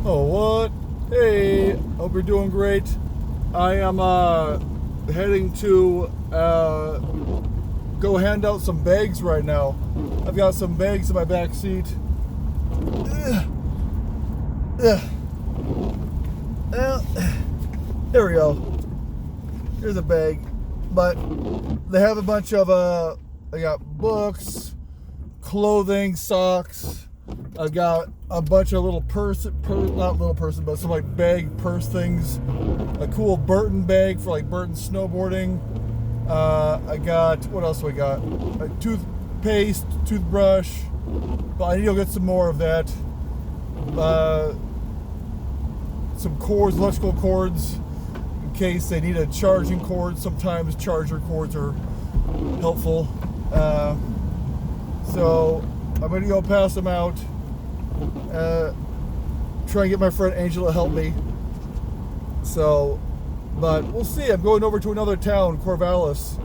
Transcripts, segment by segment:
Oh, what? Hey, hope you're doing great. I am heading to go hand out some bags right now. I've got some bags in my back seat. Ugh. Ugh. Well, there we go. Here's a bag. But they have a bunch of they got books, clothing, socks. I've got a bunch of little not little person, but some like bag purse things. A cool Burton bag for like Burton snowboarding. I got, what else do I got? A toothpaste, toothbrush. But I need to go get some more of that. Some cords, electrical cords, in case they need a charging cord. Sometimes charger cords are helpful. So I'm going to go pass them out. Try and get my friend Angel to help me. So, but we'll see. I'm going over to another town, Corvallis,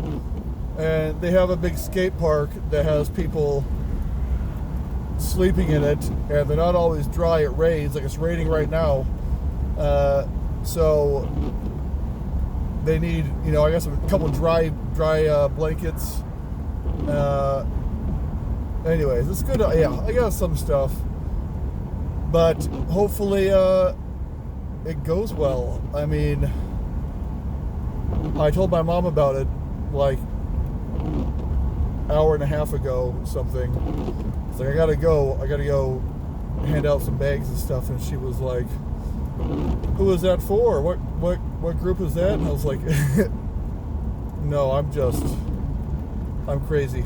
and they have a big skate park that has people sleeping in it, and they're not always dry. It rains, like it's raining right now. So they need, I guess a couple dry blankets. Anyways, it's good. Yeah, I got some stuff, but hopefully it goes well. I mean, I told my mom about it like hour and a half ago, something. It's like I gotta go hand out some bags and stuff, and she was like, "Who is that for? What group is that?" And I was like, "No, I'm crazy."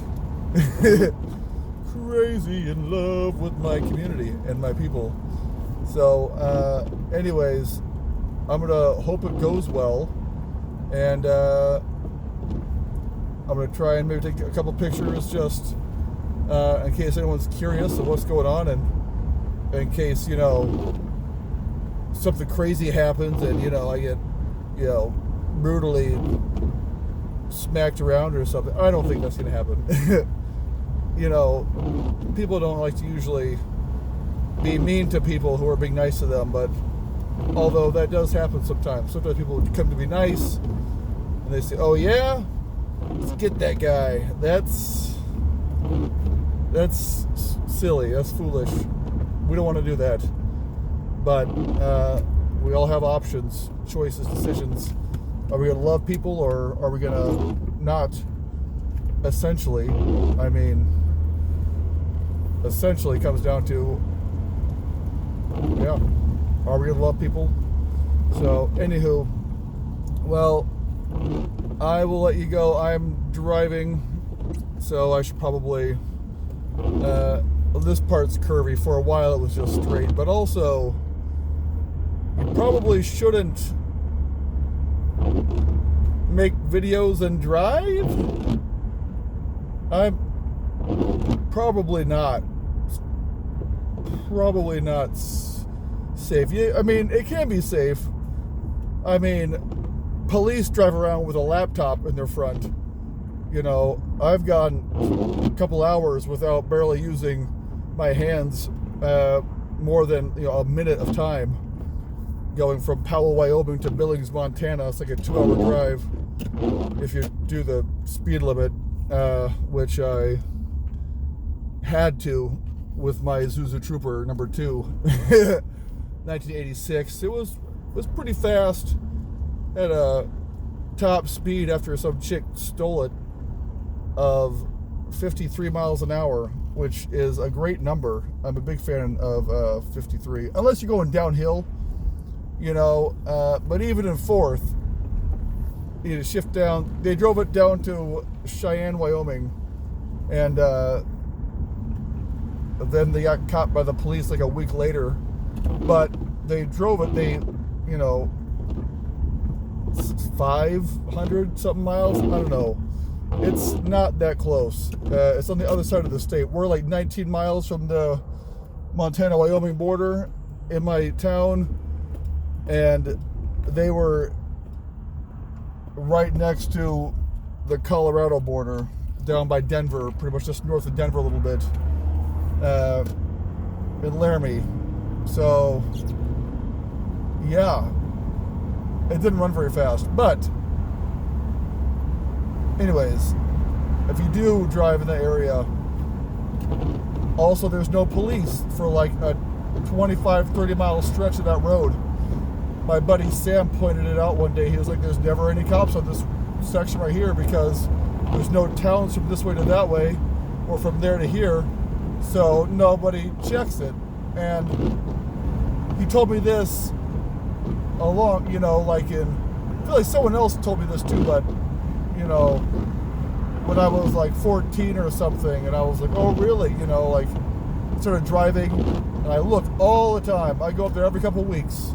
Crazy in love with my community and my people. So anyways, I'm gonna hope it goes well, and I'm gonna try and maybe take a couple pictures just in case anyone's curious of what's going on, and in case something crazy happens and I get brutally smacked around or something. I don't think that's gonna happen. People don't like to usually be mean to people who are being nice to them, but although that does happen sometimes people come to be nice and they say, "Oh yeah, let's get that guy." That's silly. That's foolish. We don't want to do that. But we all have options, choices, decisions. Are we going to love people, or are we going to not? Essentially comes down to, are we going to love people? So, anywho, well, I will let you go. I'm driving, so I should probably, this part's curvy. For a while it was just straight, but also, you probably shouldn't make videos and drive? I'm probably not safe. Yeah, I mean, it can be safe. I mean, police drive around with a laptop in their front. I've gone a couple hours without barely using my hands, more than a minute of time, going from Powell, Wyoming to Billings, Montana. It's like a 2-hour drive if you do the speed limit, which I had to with my Isuzu Trooper number 2, 1986. It was pretty fast. Had a top speed after some chick stole it of 53 miles an hour, which is a great number. I'm a big fan of 53, unless you're going downhill, but even in fourth, you need to shift down. They drove it down to Cheyenne, Wyoming, and then they got caught by the police like a week later. But they drove it, 500 something miles. I don't know. It's not that close. It's on the other side of the state. We're like 19 miles from the Montana-Wyoming border in my town, and they were right next to the Colorado border, down by Denver, pretty much just north of Denver a little bit, in Laramie. So yeah, it didn't run very fast. But anyways, if you do drive in the area, also there's no police for like a 25-30 mile stretch of that road. My buddy Sam pointed it out one day. He was like, there's never any cops on this section right here because there's no towns from this way to that way or from there to here, so nobody checks it. And he told me this along, like I feel like someone else told me this too, but when I was like 14 or something, and I was like, oh really, like started driving, and I look all the time. I go up there every couple of weeks,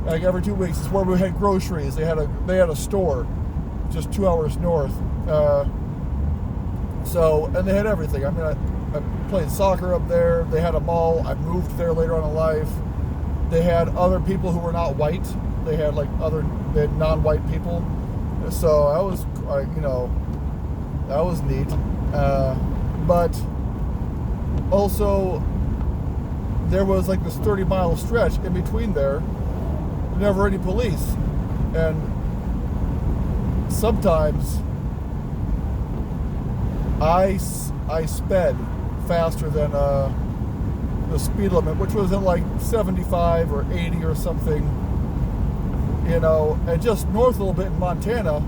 like every 2 weeks. It's where we had groceries. They had a store just 2 hours north. And they had everything. I mean, I played soccer up there. They had a mall. I moved there later on in life. They had other people who were not white. They had they had non-white people. So that was neat. But also, there was like this 30-mile stretch in between there. Never any police. And sometimes I sped faster than the speed limit, which was at like 75 or 80 or something. And just north a little bit in Montana,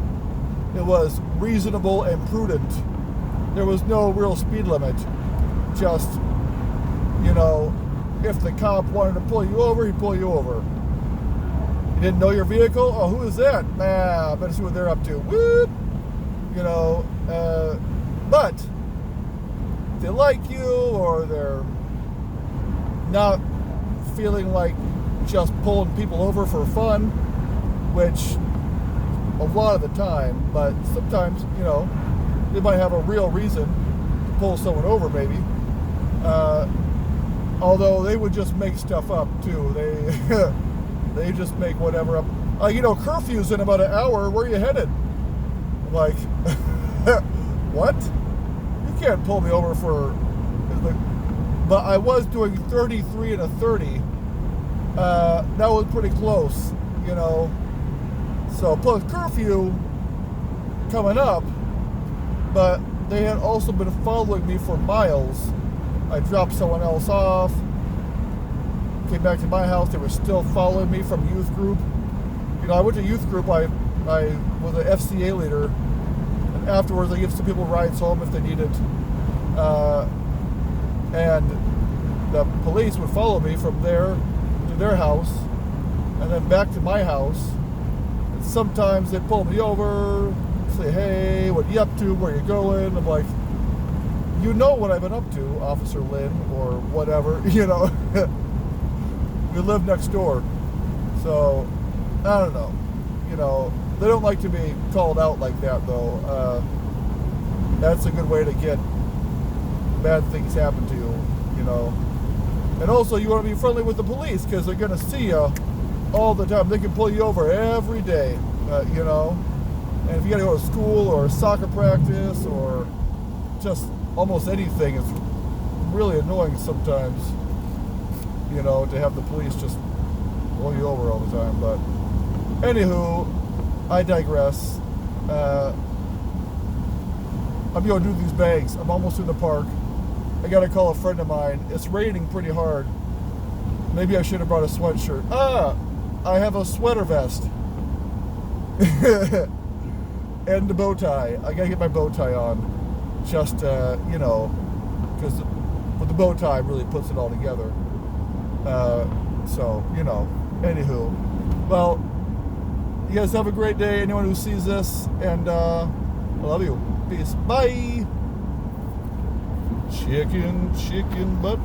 it was reasonable and prudent. There was no real speed limit. Just, if the cop wanted to pull you over, he'd pull you over. You didn't know your vehicle? Oh, who is that? Nah, better see what they're up to. Whoop! But if they like you, or they're not feeling like just pulling people over for fun, which a lot of the time, but sometimes, they might have a real reason to pull someone over, maybe. Although they would just make stuff up too. They just make whatever up. Curfew's in about an hour. Where are you headed? I'm like, what? You can't pull me over for. But I was doing 33 and a 30. That was pretty close, So plus curfew coming up, but they had also been following me for miles. I dropped someone else off, came back to my house. They were still following me from youth group. I went to youth group. I was an FCA leader, and afterwards I give some people rides home if they needed. And the police would follow me from there to their house, and then back to my house. And sometimes they'd pull me over, say, hey, what are you up to? Where are you going? I'm like, what I've been up to, Officer Lynn, or whatever, We live next door. So, I don't know. They don't like to be called out like that, though. That's a good way to get bad things happen to you, And also, you want to be friendly with the police, because they're going to see you all the time. They can pull you over every day, And if you got to go to school or soccer practice or just almost anything, it's really annoying sometimes, to have the police just pull you over all the time. But anywho, I digress. I'm going to do these bags. I'm almost in the park. I got to call a friend of mine. It's raining pretty hard. Maybe I should have brought a sweatshirt. I have a sweater vest. And the bow tie. I got to get my bow tie on. Just, because with the bow tie really puts it all together. Anywho. Well, you guys have a great day. Anyone who sees this, and I love you. Peace. Bye. Chicken butt.